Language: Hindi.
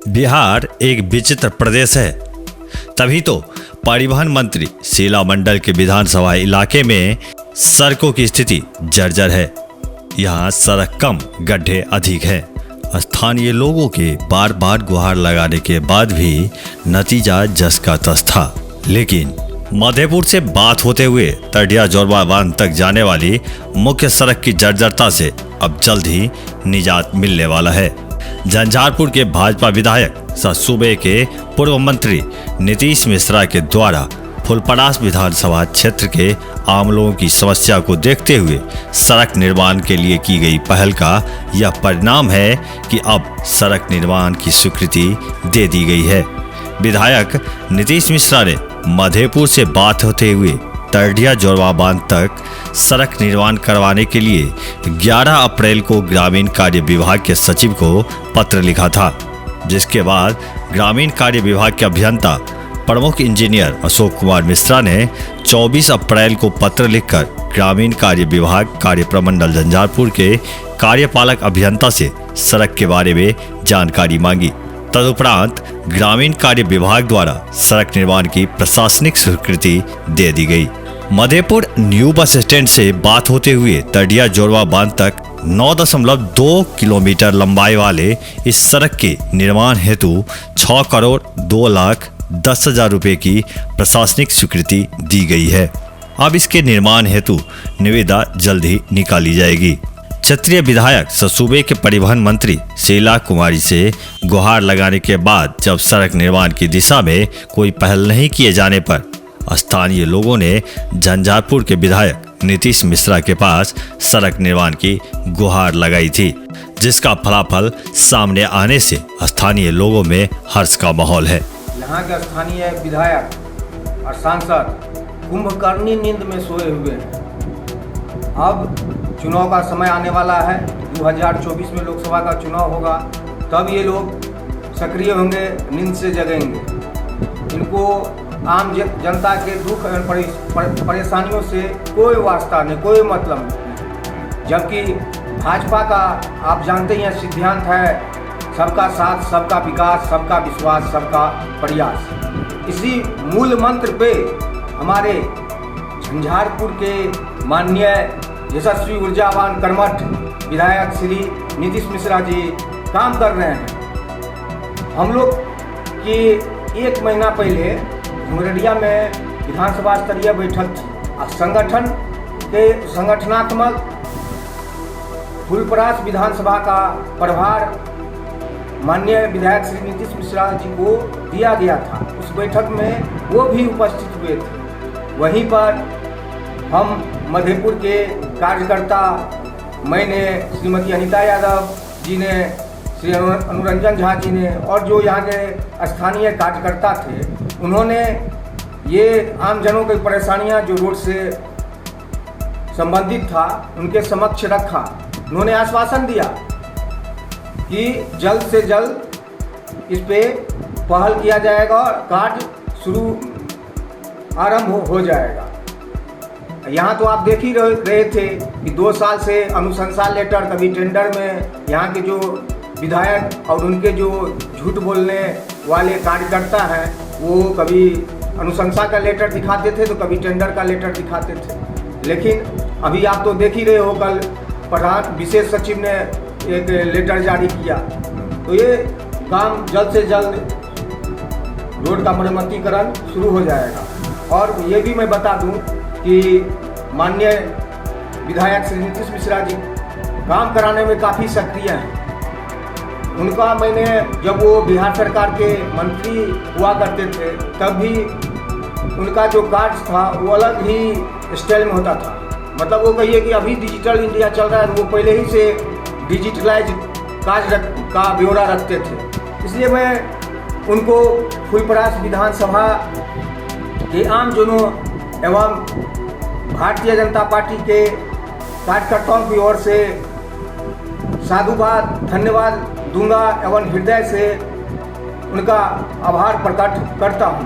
बिहार एक विचित्र प्रदेश है। तभी तो परिवहन मंत्री शीला मंडल के विधानसभा इलाके में सड़कों की स्थिति जर्जर है। यहाँ सड़क कम, गड्ढे अधिक हैं। स्थानीय लोगों के बार बार गुहार लगाने के बाद भी नतीजा जस का तस था। लेकिन मधेपुर से बात होते हुए तडिया जोरबा बांध तक जाने वाली मुख्य सड़क की जर्जरता से अब जल्द ही निजात मिलने वाला है। झंझारपुर के भाजपा विधायक सह सूबे के पूर्व मंत्री नीतीश मिश्रा के द्वारा फुलपरास विधानसभा क्षेत्र के आम लोगों की समस्या को देखते हुए सड़क निर्माण के लिए की गई पहल का यह परिणाम है कि अब सड़क निर्माण की स्वीकृति दे दी गई है। विधायक नीतीश मिश्रा ने मधेपुर से बात होते हुए तडिया जोरबा बांध तक सड़क निर्माण करवाने के लिए 11 अप्रैल को ग्रामीण कार्य विभाग के सचिव को पत्र लिखा था, जिसके बाद ग्रामीण कार्य विभाग के अभियंता प्रमुख इंजीनियर अशोक कुमार मिश्रा ने 24 अप्रैल को पत्र लिखकर ग्रामीण कार्य विभाग कार्य प्रमंडल झंझारपुर के कार्यपालक अभियंता से सड़क के बारे में जानकारी मांगी। तदुपरांत ग्रामीण कार्य विभाग द्वारा सड़क निर्माण की प्रशासनिक स्वीकृति दे दी गई। मधेपुर न्यू बस स्टैंड से बात होते हुए तडिया जोरबा बांध तक 9.2 किलोमीटर लंबाई वाले इस सड़क के निर्माण हेतु 6,02,10,000 रुपए की प्रशासनिक स्वीकृति दी गई है। अब इसके निर्माण हेतु निविदा जल्द ही निकाली जाएगी। क्षेत्रीय विधायक सूबे के परिवहन मंत्री शीला कुमारी से गुहार लगाने के बाद जब सड़क निर्माण की दिशा में कोई पहल नहीं किए जाने पर स्थानीय लोगों ने झंझारपुर के विधायक नीतीश मिश्रा के पास सड़क निर्माण की गुहार लगाई थी, जिसका फलाफल सामने आने से स्थानीय लोगों में हर्ष का माहौल है। यहाँ के स्थानीय विधायक और सांसद कुंभकर्णी नींद में सोए हुए हैं। अब चुनाव का समय आने वाला है, 2024 में लोकसभा का चुनाव होगा, तब ये लोग सक्रिय होंगे, नींद से जगेंगे। इनको आम जनता के दुख और परेशानियों से कोई वास्ता नहीं, कोई मतलब नहीं। जबकि भाजपा का आप जानते ही हैं सिद्धांत है सबका साथ, सबका विकास, सबका विश्वास, सबका प्रयास। इसी मूल मंत्र पे हमारे झंझारपुर के माननीय यशस्वी ऊर्जावान कर्मठ विधायक श्री नीतीश मिश्रा जी काम कर रहे हैं। हम लोग की 1 महीना पहले घुंगरडिया में विधानसभा स्तरीय बैठक थी और संगठनात्मक फुलपरास विधानसभा का प्रभार माननीय विधायक श्री नीतीश मिश्रा जी को दिया गया था। उस बैठक में वो भी उपस्थित हुए थे। वहीं पर हम मधेपुर के कार्यकर्ता, मैंने, श्रीमती अनीता यादव जी ने, श्री अनुरंजन झा जी ने और जो यहाँ के स्थानीय कार्यकर्ता थे, उन्होंने ये आम जनों की परेशानियाँ जो रोड से संबंधित था उनके समक्ष रखा। उन्होंने आश्वासन दिया कि जल्द से जल्द इस पे पहल किया जाएगा और कार्य आरंभ हो जाएगा। यहाँ तो आप देख ही रहे थे कि 2 साल से अनुशंसा लेटर, कभी टेंडर में यहाँ के जो विधायक और उनके जो झूठ बोलने वाले कार्यकर्ता हैं वो कभी अनुशंसा का लेटर दिखाते थे तो कभी टेंडर का लेटर दिखाते थे। लेकिन अभी आप तो देख ही रहे हो, कल प्रधान विशेष सचिव ने एक लेटर जारी किया। तो ये काम जल्द से जल्द रोड का मरम्मतीकरण शुरू हो जाएगा। और ये भी मैं बता दूं कि माननीय विधायक श्री नीतीश मिश्रा जी काम कराने में काफ़ी सक्रिय हैं। उनका मैंने, जब वो बिहार सरकार के मंत्री हुआ करते थे तब भी उनका जो कार्य था वो अलग ही स्टाइल में होता था। मतलब वो कहिए कि अभी डिजिटल इंडिया चल रहा है, वो पहले ही से डिजिटलाइज कार्य का ब्यौरा रखते थे। इसलिए मैं उनको फुलपरास विधानसभा के आम जनों एवं भारतीय जनता पार्टी के कार्यकर्ताओं की ओर से साधुवाद, धन्यवाद दूंगा एवं हृदय से उनका आभार प्रकट करता हूँ।